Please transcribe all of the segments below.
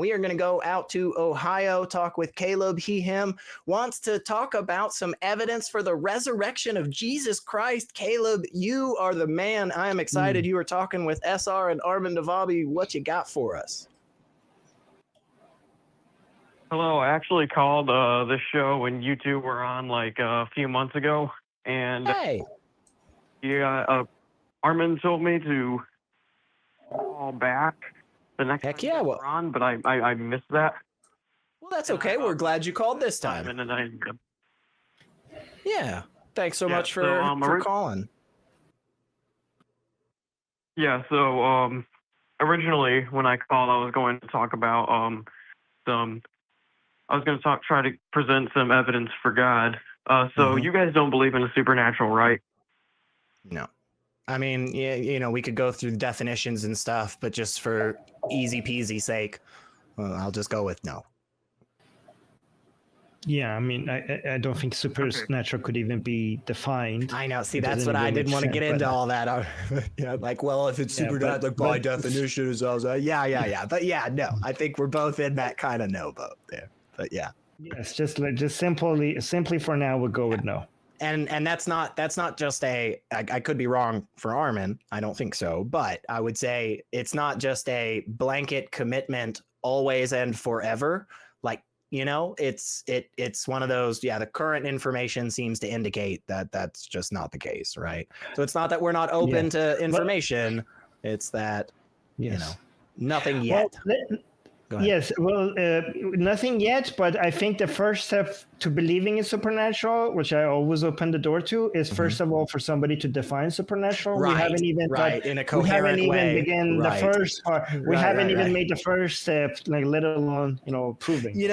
we are going to go out to Ohio, talk with Caleb. He, him, wants to talk about some evidence for the resurrection of Jesus Christ. Caleb, you are the man. I am excited. You are talking with SR and Armin Navabi. What you got for us? Hello, I actually called this show when you two were on like a few months ago, and Hey, Armin told me to call back the next heck time yeah! we Well, were on, but I missed that. that's okay. We're glad you called this time. Yeah, thanks so much for calling. Yeah, so originally when I called, I was going to talk about I was going to try to present some evidence for God. So you guys don't believe in the supernatural, right? No. I mean, yeah, you know, we could go through definitions and stuff, but just for easy peasy sake, I'll just go with no. Yeah, I mean, I don't think supernatural could even be defined. I know. See, that's what I didn't want to get into all that. Yeah, like, well, if it's supernatural, like by definition, is also yeah. But yeah, no, I think we're both in that kind of no boat there. But yeah. Yes, just simply for now, we'll go with no. And that's not just I could be wrong for Armin. I don't think so, but I would say it's not just a blanket commitment always and forever. Like, you know, it's one of those, yeah, the current information seems to indicate that that's just not the case, right? So it's not that we're not open to information, it's that, you know, nothing yet. Yes, well, nothing yet, but I think the first step to believing in supernatural, which I always open the door to, is first of all for somebody to define supernatural. Right, we haven't even in a coherent way. Begun the first part. We haven't even made the first step, like let alone proving. You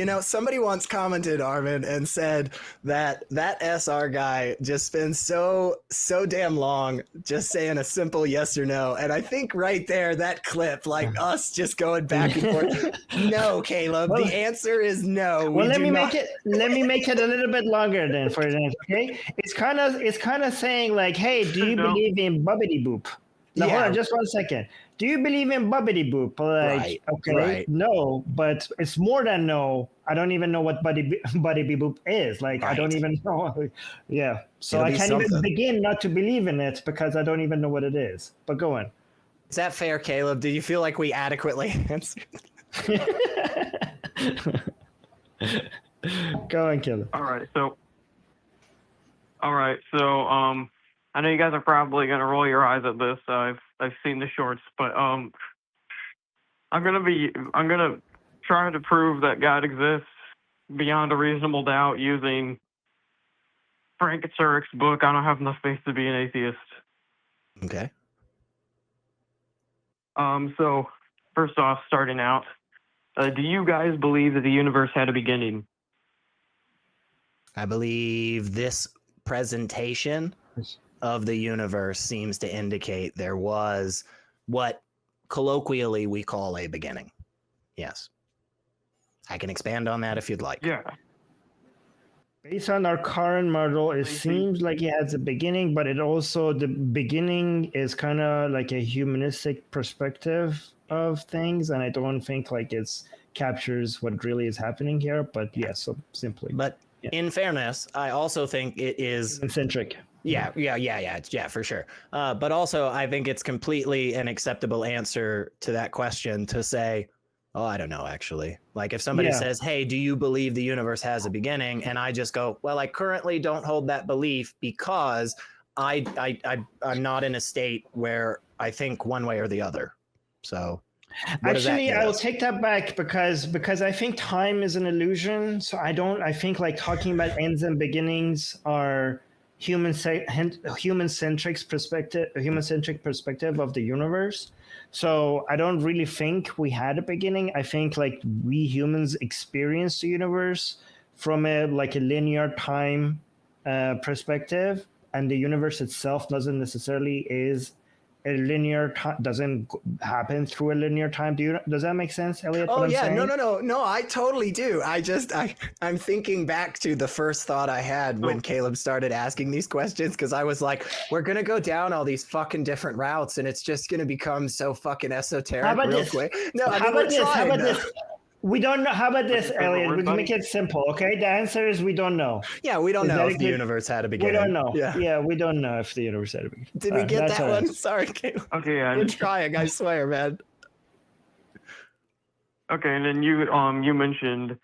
know, somebody once commented, Armin, and said that SR guy just spends so damn long just saying a simple yes or no, and I think right there that clip, like us just going back and forth. No, Caleb. Well, the answer is no. Well, let me make it a little bit longer then for an answer. Okay, it's kind of saying like, hey, do you believe in bubbity boop? Now, hold on, just 1 second. Do you believe in bubbity boop? Like, okay, no, but it's more than no. I don't even know what bubbity boop is. Like, I don't even know. Yeah, so I can't even begin not to believe in it because I don't even know what it is. But go on. Is that fair, Caleb? Do you feel like we adequately answered? Go on, Caleb. All right, so I know you guys are probably gonna roll your eyes at this. I've seen the shorts, but I'm gonna try to prove that God exists beyond a reasonable doubt using Frank Turek's book. I don't have enough space to be an atheist. Okay. So first off, starting out, do you guys believe that the universe had a beginning? I believe this presentation of the universe seems to indicate there was what colloquially we call a beginning. Yes. I can expand on that if you'd like. Yeah. Based on our current model, it seems like it has a beginning, but the beginning is kind of like a humanistic perspective of things, and I don't think like it captures what really is happening here. But yeah, so simply. But in fairness, I also think it is centric. Yeah, for sure. But also, I think it's completely an acceptable answer to that question to say, oh, I don't know, actually. Like if somebody says, hey, do you believe the universe has a beginning? And I just go, well, I currently don't hold that belief because I'm not in a state where I think one way or the other. So actually, I will take that back because I think time is an illusion. So I think like talking about ends and beginnings are human-centric perspective of the universe. So I don't really think we had a beginning. I think like we humans experience the universe from a linear time perspective, and the universe itself doesn't necessarily is a linear time doesn't happen through a linear time. Does that make sense, Elliot? Oh what I'm yeah, saying? no, I totally do. I'm thinking back to the first thought I had when Caleb started asking these questions, because I was like, we're gonna go down all these fucking different routes and it's just gonna become so fucking esoteric real quick. No, I mean, we're trying. How about this? We don't know. How about this, Elliot? We can make it simple, okay? The answer is we don't know. Yeah, we don't know if the universe had a beginning. We don't know. Yeah, we don't know if the universe had a beginning. Did we get that one? Sorry, Caleb. Okay, yeah. We're trying, I swear, man. Okay, and then you mentioned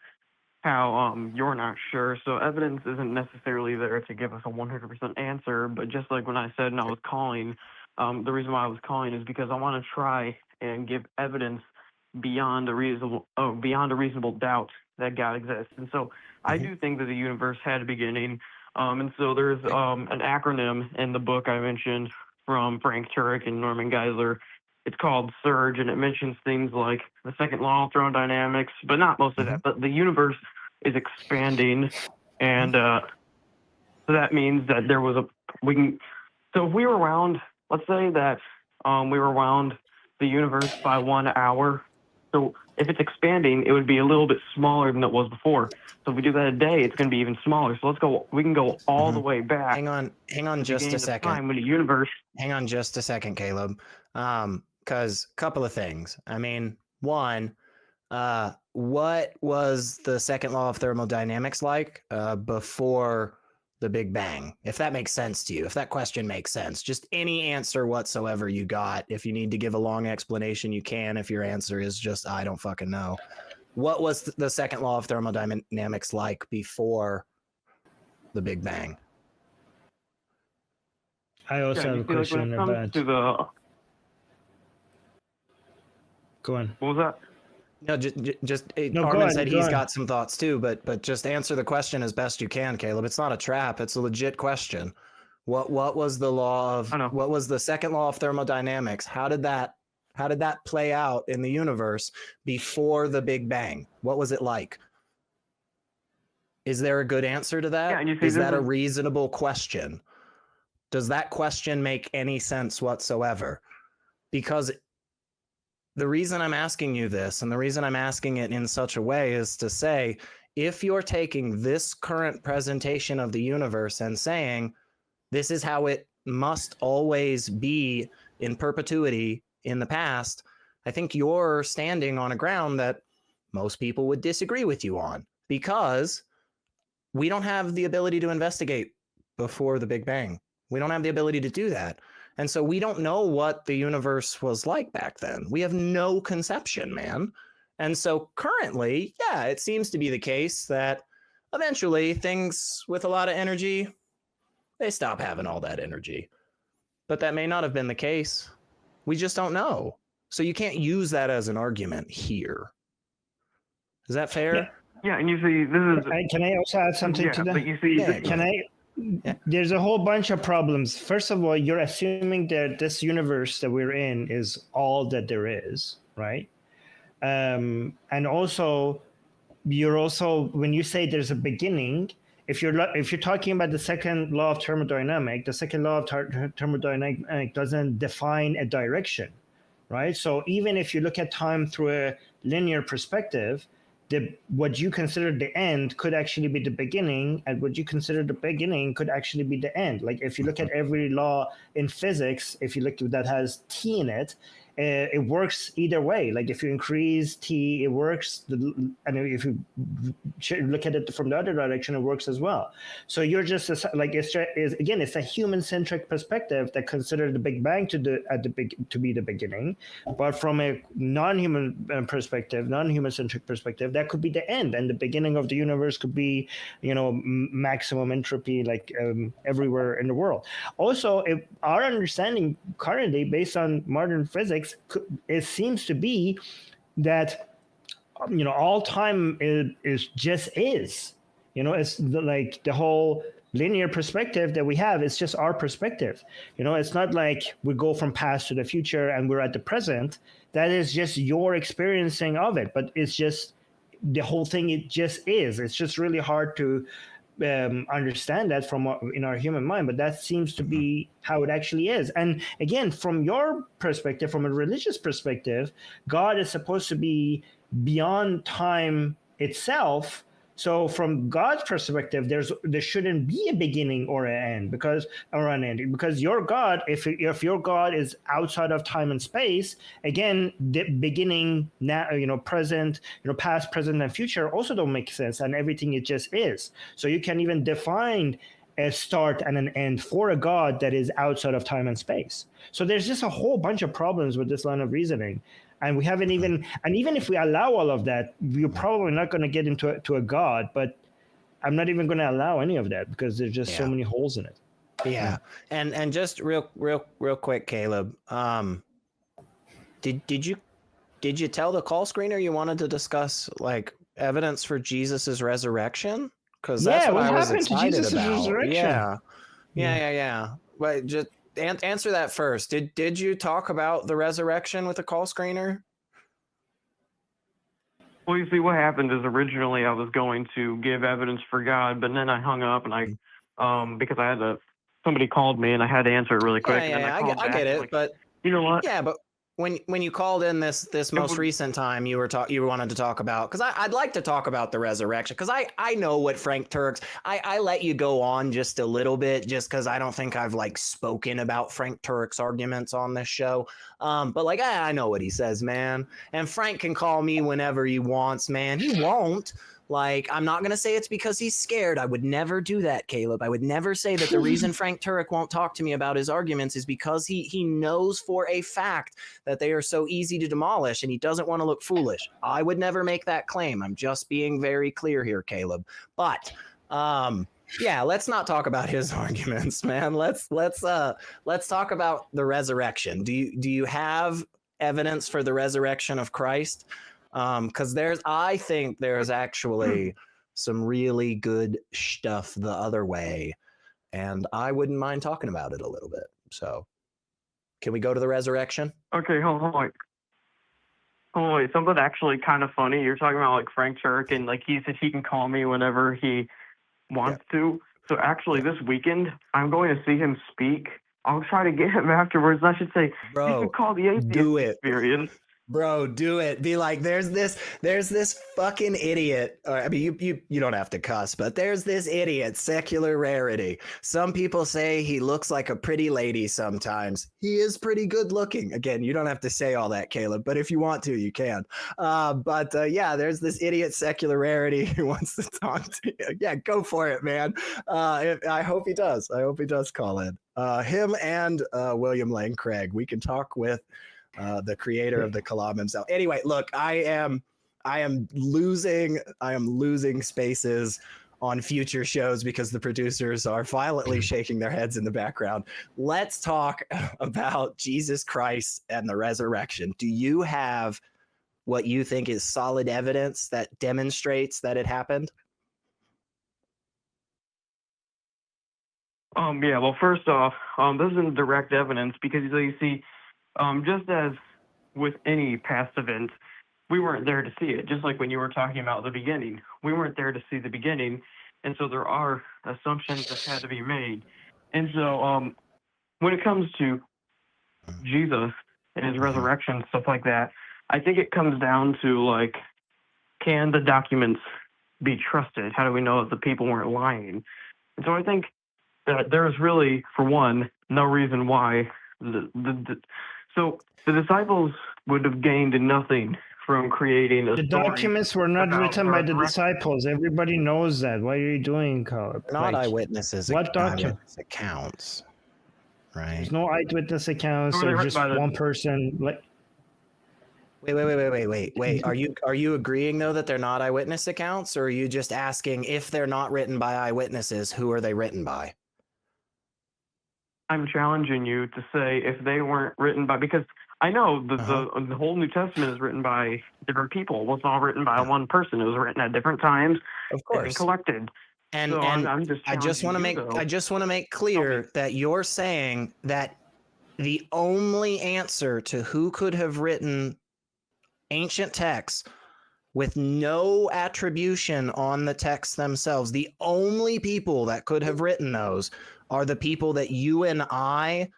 how you're not sure, so evidence isn't necessarily there to give us a 100% answer, but just like when I said and I was calling, the reason why I was calling is because I want to try and give evidence beyond a reasonable doubt that God exists. And so I do think that the universe had a beginning. And so there's an acronym in the book I mentioned from Frank Turek and Norman Geisler. It's called SURGE, and it mentions things like the second law of thermodynamics, but not most of that. But the universe is expanding, and so that means that there was so if we were around, let's say that we were around the universe by 1 hour. So if it's expanding, it would be a little bit smaller than it was before. So if we do that a day, it's going to be even smaller. So we can go all the way back. Hang on just a second. Time when the universe. Hang on just a second, Caleb. Because a couple of things. I mean, one, what was the second law of thermodynamics like before the Big Bang? If that makes sense to you, if that question makes sense, just any answer whatsoever you got. If you need to give a long explanation, you can. If your answer is just, I don't fucking know. What was the second law of thermodynamics like before the Big Bang? I also have a question about... Go on. What was that? No, Armin said he's got some thoughts too, but just answer the question as best you can, Caleb. It's not a trap. It's a legit question. What was the what was the second law of thermodynamics? How did that play out in the universe before the Big Bang? What was it like? Is there a good answer to that? Yeah, is that a reasonable question? Does that question make any sense whatsoever? Because the reason I'm asking you this, and the reason I'm asking it in such a way, is to say, if you're taking this current presentation of the universe and saying, this is how it must always be in perpetuity in the past, I think you're standing on a ground that most people would disagree with you on, because we don't have the ability to investigate before the Big Bang. We don't have the ability to do that. And so we don't know what the universe was like back then. We have no conception, man. And so currently, yeah, it seems to be the case that eventually things with a lot of energy, they stop having all that energy. But that may not have been the case. We just don't know. So you can't use that as an argument here. Is that fair? Yeah, and you see, this is... Can I also add something to that? But you see, There's a whole bunch of problems. First of all, you're assuming that this universe that we're in is all that there is, right? And also, when you say there's a beginning, if you're talking about the second law of thermodynamics, the second law of thermodynamics doesn't define a direction, right? So even if you look at time through a linear perspective, what you consider the end could actually be the beginning, and what you consider the beginning could actually be the end. Like if you look at every law in physics, if you look at that has t in it, it works either way. Like if you increase t, it works. And if you look at it from the other direction, it works as well. So you're just like it's a human-centric perspective that considers the Big Bang to be the beginning, but from a non-human perspective, non-human-centric perspective, that could be the end, and the beginning of the universe could be, maximum entropy, like everywhere in the world. Also, if our understanding currently, based on modern physics, it seems to be that all time is just is. It's like the whole linear perspective that we have is just our perspective. It's not like we go from past to the future and we're at the present. That is just your experiencing of it, but it's just the whole thing. It just is. It's just really hard to understand that from in our human mind, but that seems to be how it actually is. And again, from your perspective, from a religious perspective, God is supposed to be beyond time itself. So from God's perspective, there shouldn't be a beginning or an end because your God, if your God is outside of time and space, again, the beginning, now, present, past, present, and future also don't make sense, and everything it just is. So you can even define a start and an end for a God that is outside of time and space. So there's just a whole bunch of problems with this line of reasoning. And we haven't even if we allow all of that, we're probably not going to get into a God, but I'm not even going to allow any of that because there's just so many holes in it. Yeah. And just real quick, Caleb, did you tell the call screener you wanted to discuss like evidence for Jesus's resurrection? Because that's what I was excited about. Resurrection? Yeah. But just answer that first. Did you talk about the resurrection with the call screener? Well, you see, what happened is originally I was going to give evidence for God, but then I hung up and because I had somebody called me and I had to answer it really quick. I get it, but you know what? Yeah, but when you called in this most recent time, you wanted to talk about, because I'd like to talk about the resurrection, because I know what Frank Turek's, I let you go on just a little bit just because I don't think I've like spoken about Frank Turek's arguments on this show, but like I know what he says, man, and Frank can call me whenever he wants, man. He won't. Like, I'm not going to say it's because he's scared. I would never do that, Caleb. I would never say that the reason Frank Turek won't talk to me about his arguments is because he knows for a fact that they are so easy to demolish and he doesn't want to look foolish. I would never make that claim. I'm just being very clear here, Caleb. But yeah, let's not talk about his arguments, man. Let's talk about the resurrection. Do you have evidence for the resurrection of Christ? Because I think there's actually some really good stuff the other way, and I wouldn't mind talking about it a little bit. So, can we go to the resurrection? Okay, hold on. Wait, something actually kind of funny. You're talking about like Frank Turek, and like he said he can call me whenever he wants to. So actually, this weekend I'm going to see him speak. I'll try to get him afterwards. I should say, bro, you should call the Atheist Experience. Bro, do it. Be like, there's this fucking idiot. I mean, you don't have to cuss, but there's this idiot, secular Rarity. Some people say he looks like a pretty lady sometimes. He is pretty good looking. Again, you don't have to say all that, Caleb, but if you want to, you can. Yeah, there's this idiot, secular Rarity who wants to talk to you. Yeah, go for it, man. I hope he does. I hope he does call in. Him and William Lane Craig. We can talk with the creator of the collab himself. Anyway, look, I am losing spaces on future shows because the producers are violently shaking their heads in the background. Let's talk about Jesus Christ and the resurrection. Do you have what you think is solid evidence that demonstrates that it happened? Yeah, well, first off, this isn't direct evidence because you see, just as with any past event, we weren't there to see it. Just like when you were talking about the beginning, we weren't there to see the beginning, and so there are assumptions that had to be made. And so, when it comes to Jesus and his resurrection, stuff like that, I think it comes down to like, can the documents be trusted? How do we know that the people weren't lying? And so I think that there's really, for one, no reason why so the disciples would have gained nothing from creating a The documents were not written by the disciples. Everybody knows that. What are you doing, Caleb? Not eyewitnesses. What eyewitness accounts, right? There's no eyewitness accounts. There's just one person. Like, wait. Are you agreeing though that they're not eyewitness accounts, or are you just asking if they're not written by eyewitnesses, who are they written by? I'm challenging you to say if they weren't written by, because I know the whole New Testament is written by different people. It wasn't all written by one person. It was written at different times, of course, and collected. And so I just want to make clear that you're saying that the only answer to who could have written ancient texts with no attribution on the texts themselves. The only people that could have written those are the people that you and I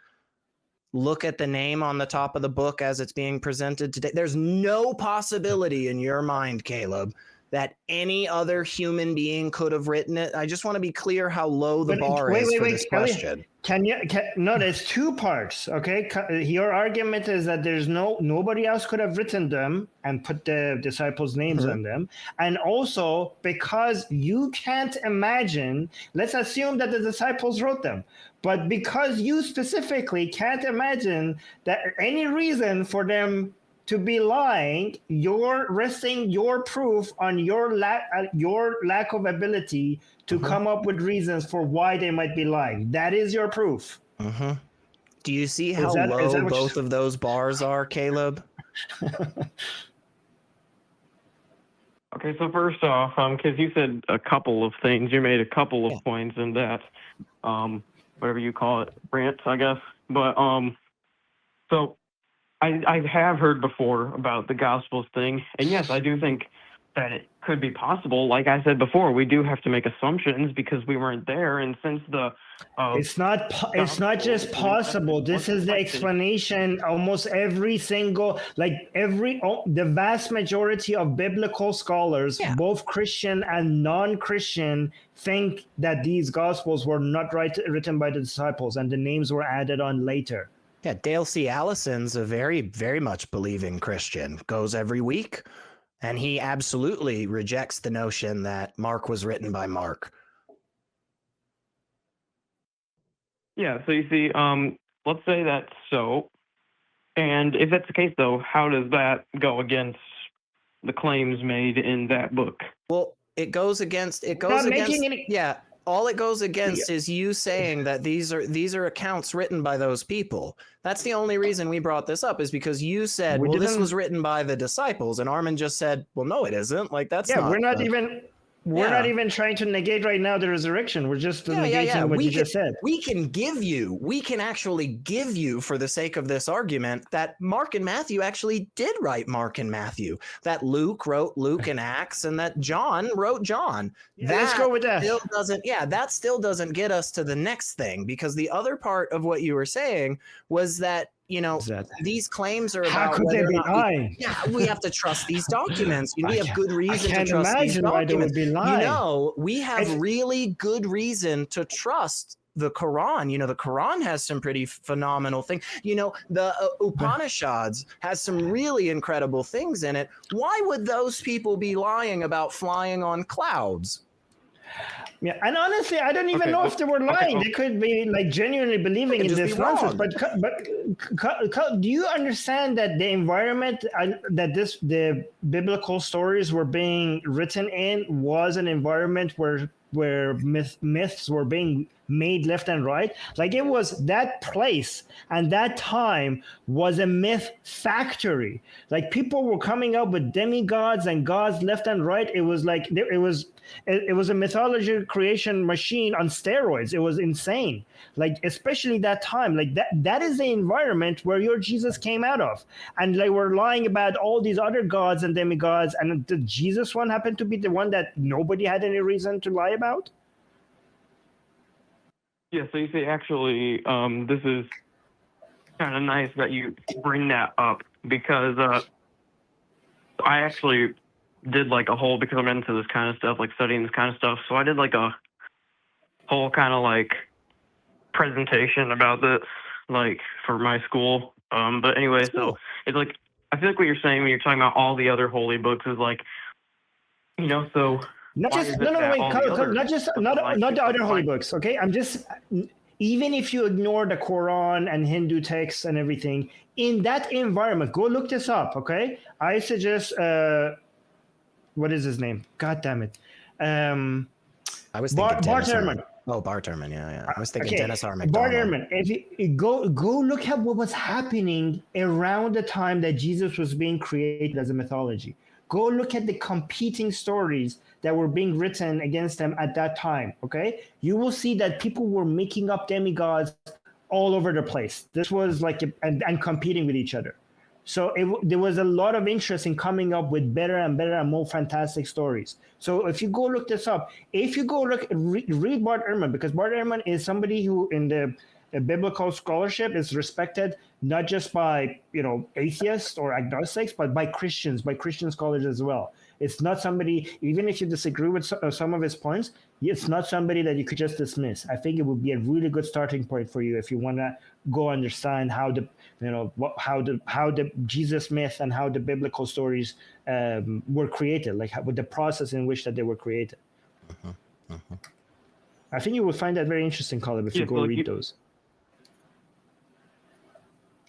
look at the name on the top of the book as it's being presented today. There's no possibility in your mind, Caleb, that any other human being could have written it. I just want to be clear how low the bar is for this question. No, there's two parts. Okay, your argument is that there's nobody else could have written them and put the disciples' names on them, and also because you can't imagine. Let's assume that the disciples wrote them, but because you specifically can't imagine that any reason for them to be lying, you're resting your proof on your lack of ability to come up with reasons for why they might be lying. That is your proof. Do you see how low both of those bars are, Caleb? Okay, so first off, because you said a couple of things, you made a couple of points in that, whatever you call it, rant, I guess. But so I have heard before about the Gospels thing, and yes, I do think that it could be possible. Like I said before, we do have to make assumptions because we weren't there, and since the it's not just possible. This is the explanation. Almost every single, the vast majority of biblical scholars, both Christian and non-Christian, think that these Gospels were not written by the disciples, and the names were added on later. Yeah, Dale C. Allison's a very, very much believing Christian, goes every week, and he absolutely rejects the notion that Mark was written by Mark. Yeah, so you see, let's say that's so, and if that's the case, though, how does that go against the claims made in that book? Well, it goes against, all it goes against is you saying that these are accounts written by those people. That's the only reason we brought this up, is because you said, this was written by the disciples, and Armin just said, well, no, it isn't. Like, that's not. We're not even trying to negate right now the resurrection. We're just negating what you just said. We can actually give you, for the sake of this argument, that Mark and Matthew actually did write Mark and Matthew, that Luke wrote Luke and Acts, and that John wrote John. Let's go with that. That still doesn't get us to the next thing, because the other part of what you were saying was that, these claims are about how could they be lying? We have to trust these documents. We have good reason to trust these documents. We have really good reason to trust the Quran. The Quran has some pretty phenomenal things. The Upanishads has some really incredible things in it. Why would those people be lying about flying on clouds? Yeah, and honestly, I don't even know if they were lying. They could be genuinely believing in this nonsense. But do you understand that the environment that the biblical stories were being written in was an environment where myths were being made left and right? It was that place and that time was a myth factory. People were coming up with demigods and gods left and right. It was it was a mythology creation machine on steroids. It was insane. Especially that time, that is the environment where your Jesus came out of. And we're lying about all these other gods and demigods, and the Jesus one happened to be the one that nobody had any reason to lie about. Yeah, so you see, actually, this is kind of nice that you bring that up, because I actually did a whole, because I'm into this kind of stuff, studying this kind of stuff. So I did a whole kind of presentation about this, for my school. But anyway, so it's I feel what you're saying when you're talking about all the other holy books is so. Not the other holy books. Okay, I'm just, even if you ignore the Quran and Hindu texts and everything, in that environment, go look this up. Okay, I suggest. What is his name? God damn it! I was thinking Bart Ehrman. Oh, Bart Ehrman. Yeah. I was thinking Dennis R. McDonald. Bart Ehrman. If you go look at what was happening around the time that Jesus was being created as a mythology. Go look at the competing stories that were being written against them at that time, okay? You will see that people were making up demigods all over the place. This was and competing with each other. So there was a lot of interest in coming up with better and better and more fantastic stories. So if you go look this up, if you go read Bart Ehrman, because Bart Ehrman is somebody who in the biblical scholarship is respected not just by atheists or agnostics, but by Christians, by Christian scholars as well. It's not somebody, even if you disagree with some of his points, it's not somebody that you could just dismiss. I think it would be a really good starting point for you if you want to go understand how the Jesus myth and how the biblical stories were created, like with the process in which that they were created. I think you will find that very interesting, Colin, if you go read those.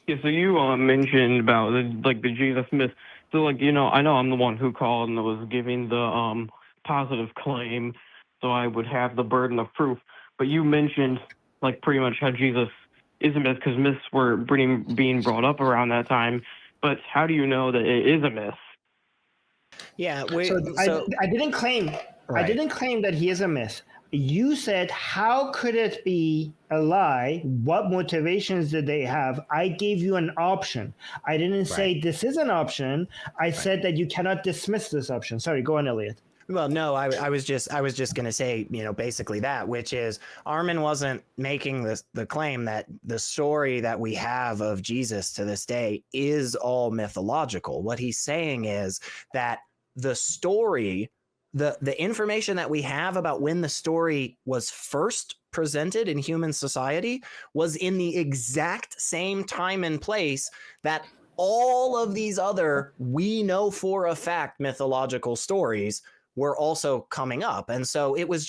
Yeah, so you mentioned about the Jesus myth. So I know I'm the one who called and was giving the positive claim, so I would have the burden of proof. But you mentioned pretty much how Jesus is a myth because myths were being brought up around that time. But how do you know that it is a myth? Yeah, I didn't claim. Right. I didn't claim that he is a myth. You said, how could it be a lie? What motivations did they have? I gave you an option. I didn't say this is an option. I said that you cannot dismiss this option. Sorry, go on, Elliot. Well, no, I was just going to say, basically that, which is Armin wasn't making the claim that the story that we have of Jesus to this day is all mythological. What he's saying is that the story, the information that we have about when the story was first presented in human society was in the exact same time and place that all of these other, we know for a fact, mythological stories were also coming up. And so it was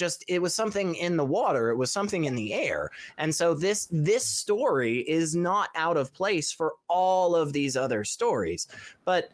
something in the water. It was something in the air. And so this story is not out of place for all of these other stories. But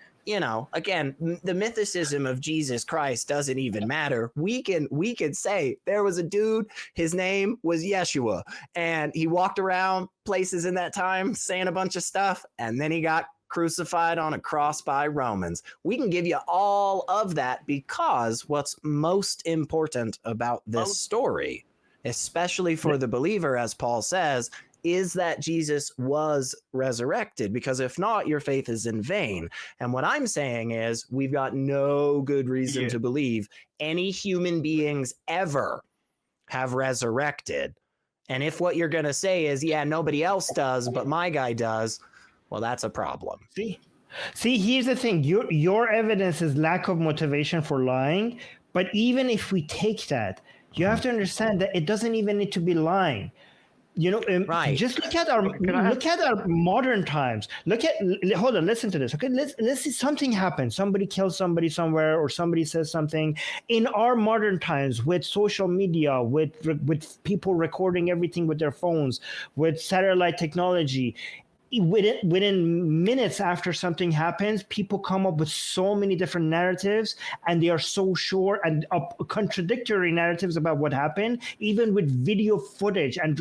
again, the mythicism of Jesus Christ doesn't even matter. We can say there was a dude, his name was Yeshua, and he walked around places in that time saying a bunch of stuff, and then he got crucified on a cross by Romans. We can give you all of that because what's most important about this story, especially for the believer, as Paul says, is that Jesus was resurrected, because if not, your faith is in vain. And what I'm saying is we've got no good reason to believe any human beings ever have resurrected. And if what you're going to say is, yeah, nobody else does, but my guy does, well, that's a problem. See, here's the thing. Your evidence is lack of motivation for lying. But even if we take that, you have to understand that it doesn't even need to be lying. Just look at our modern times. Hold on, listen to this. Okay, let's see something happen. Somebody kills somebody somewhere, or somebody says something. In our modern times, with social media, with people recording everything with their phones, with satellite technology, within minutes after something happens, people come up with so many different narratives, and they are so sure and contradictory narratives about what happened. Even with video footage and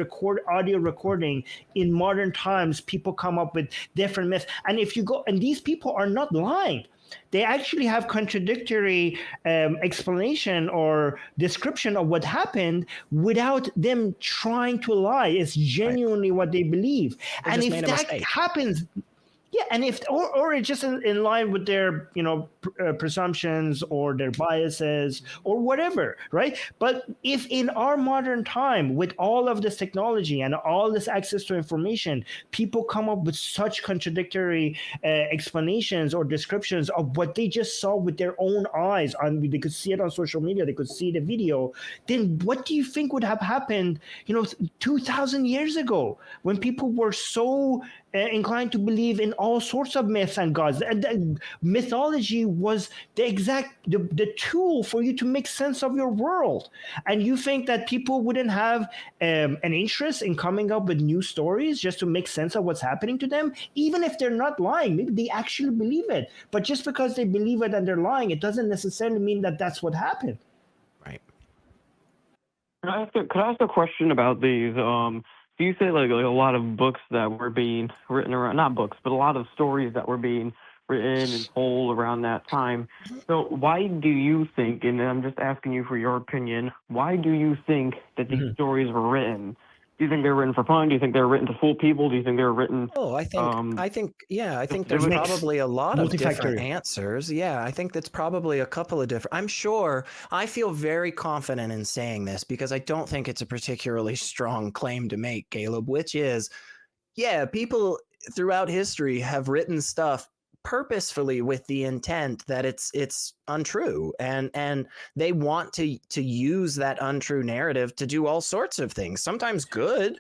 audio recording in modern times, people come up with different myths. And if you go, and these people are not lying. They actually have contradictory explanation or description of what happened without them trying to lie. It's genuinely what they believe. And if that happens, and if or it's just in line with their presumptions or their biases or whatever, right? But if in our modern time, with all of this technology and all this access to information, people come up with such contradictory explanations or descriptions of what they just saw with their own eyes, they could see it on social media, they could see the video, then what do you think would have happened 2,000 years ago, when people were so inclined to believe in all sorts of myths and gods? And mythology was the tool for you to make sense of your world. And you think that people wouldn't have an interest in coming up with new stories just to make sense of what's happening to them? Even if they're not lying, maybe they actually believe it. But just because they believe it and they're lying, it doesn't necessarily mean that that's what happened. Right. Could I ask a question about these? Do you say like a lot of books that were being written around, not books, but a lot of stories that were being written and told around that time? So why do you think, and I'm just asking you for your opinion, why do you think that these stories were written? Do you think they were written for fun? Do you think they were written to fool people? Do you think they were written? Oh, I think there's mix. probably a lot of different Multifactorial. answers. Yeah, I think that's probably a couple of different. I'm sure. I feel very confident in saying this because I don't think it's a particularly strong claim to make, Caleb, which is, yeah, people throughout history have written stuff purposefully with the intent that it's untrue, and they want to use that untrue narrative to do all sorts of things, sometimes good,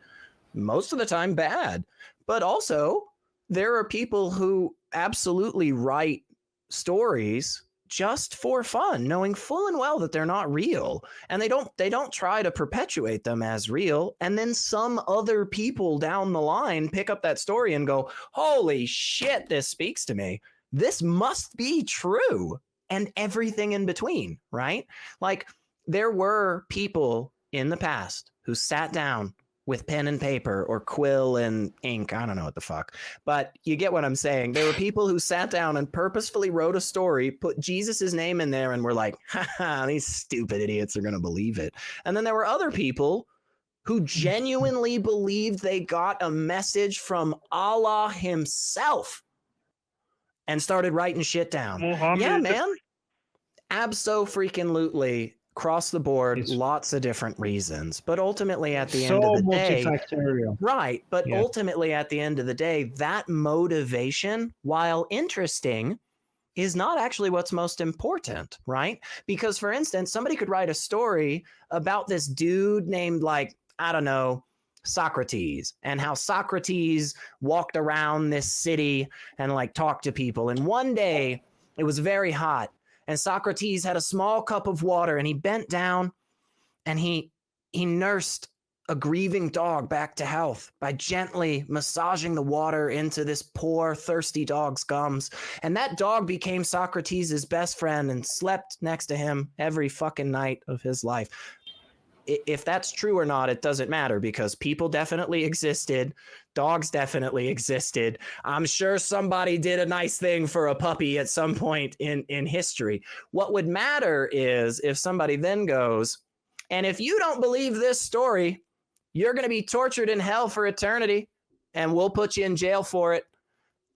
most of the time bad. But also there are people who absolutely write stories just for fun, knowing full and well that they're not real, and they don't try to perpetuate them as real, and then some other people down the line pick up that story and go, holy shit, this speaks to me, this must be true, and everything in between, right? Like, there were people in the past who sat down with pen and paper or quill and ink. I don't know what the fuck, but you get what I'm saying. There were people who sat down and purposefully wrote a story, put Jesus's name in there, and were like, haha, these stupid idiots are going to believe it. And then there were other people who genuinely believed they got a message from Allah himself and started writing shit down. Muhammad. Yeah, man. Abso-freaking-lutely. Across the board, lots of different reasons, but ultimately at the end of the day, right, but ultimately at the end of the day, that motivation, while interesting, is not actually what's most important, right? Because, for instance, somebody could write a story about this dude named, like, I don't know, Socrates, and how Socrates walked around this city and, like, talked to people, and one day it was very hot, and Socrates had a small cup of water, and he bent down and he nursed a grieving dog back to health by gently massaging the water into this poor, thirsty dog's gums. And that dog became Socrates' best friend and slept next to him every fucking night of his life. If that's true or not, it doesn't matter, because people definitely existed. Dogs definitely existed. I'm sure somebody did a nice thing for a puppy at some point in history. What would matter is if somebody then goes, and if you don't believe this story, you're going to be tortured in hell for eternity, and we'll put you in jail for it.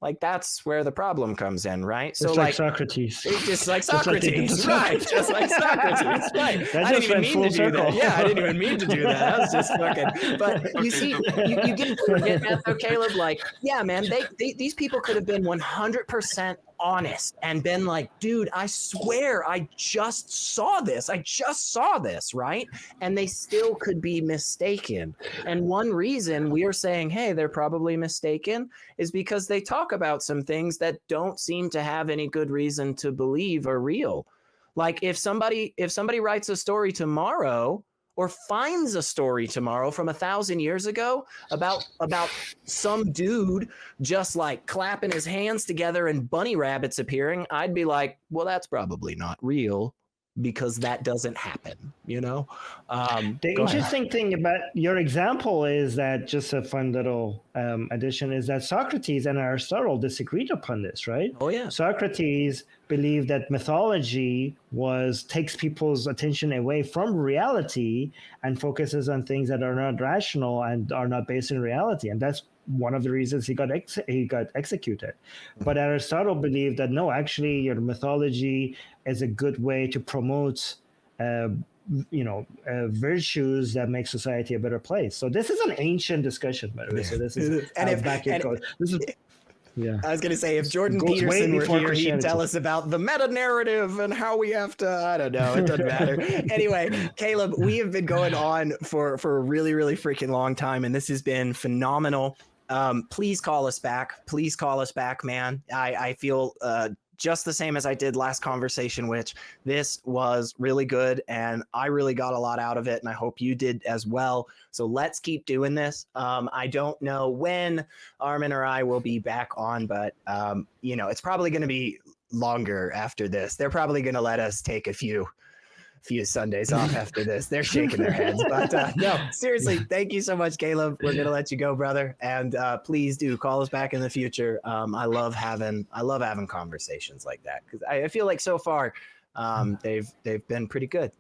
Like, that's where the problem comes in, right? So, like Socrates. Just like Socrates, right? Just like Socrates, right? I didn't even mean to do that. Yeah, I didn't even mean to do that. I was just fucking. But you see, you get what we're getting at, though, Caleb. Like, yeah, man, these people could have been 100% honest and been like, dude, I swear I just saw this, right? And they still could be mistaken. And one reason we are saying, hey, they're probably mistaken, is because they talk about some things that don't seem to have any good reason to believe are real. Like, if somebody writes a story tomorrow, or finds a story tomorrow from 1,000 years ago about some dude just like clapping his hands together and bunny rabbits appearing, I'd be like, well, that's probably not real, because that doesn't happen, you know? The interesting thing about your example is that, just a fun little addition, is that Socrates and Aristotle disagreed upon this, right? Oh, yeah. Socrates believed that mythology takes people's attention away from reality and focuses on things that are not rational and are not based in reality. And that's one of the reasons he got executed. But Aristotle believed that, no, actually, your mythology is a good way to promote virtues that make society a better place. So this is an ancient discussion, by the way. So this is back it goes. This is, yeah. I was going to say, if Jordan Peterson were here, he'd tell us about the meta-narrative and how we have to, I don't know, it doesn't matter. Anyway, Caleb, we have been going on for a really, really freaking long time, and this has been phenomenal. Please call us back. Please call us back, man. I feel just the same as I did last conversation, which this was really good, and I really got a lot out of it, and I hope you did as well. So let's keep doing this. I don't know when Armin or I will be back on, but it's probably going to be longer after this. They're probably going to let us take a few Sundays off after this. They're shaking their heads, but no, seriously, thank you so much, Caleb. We're gonna let you go, brother, and please do call us back in the future. I love having conversations like that, because I feel like so far they've been pretty good.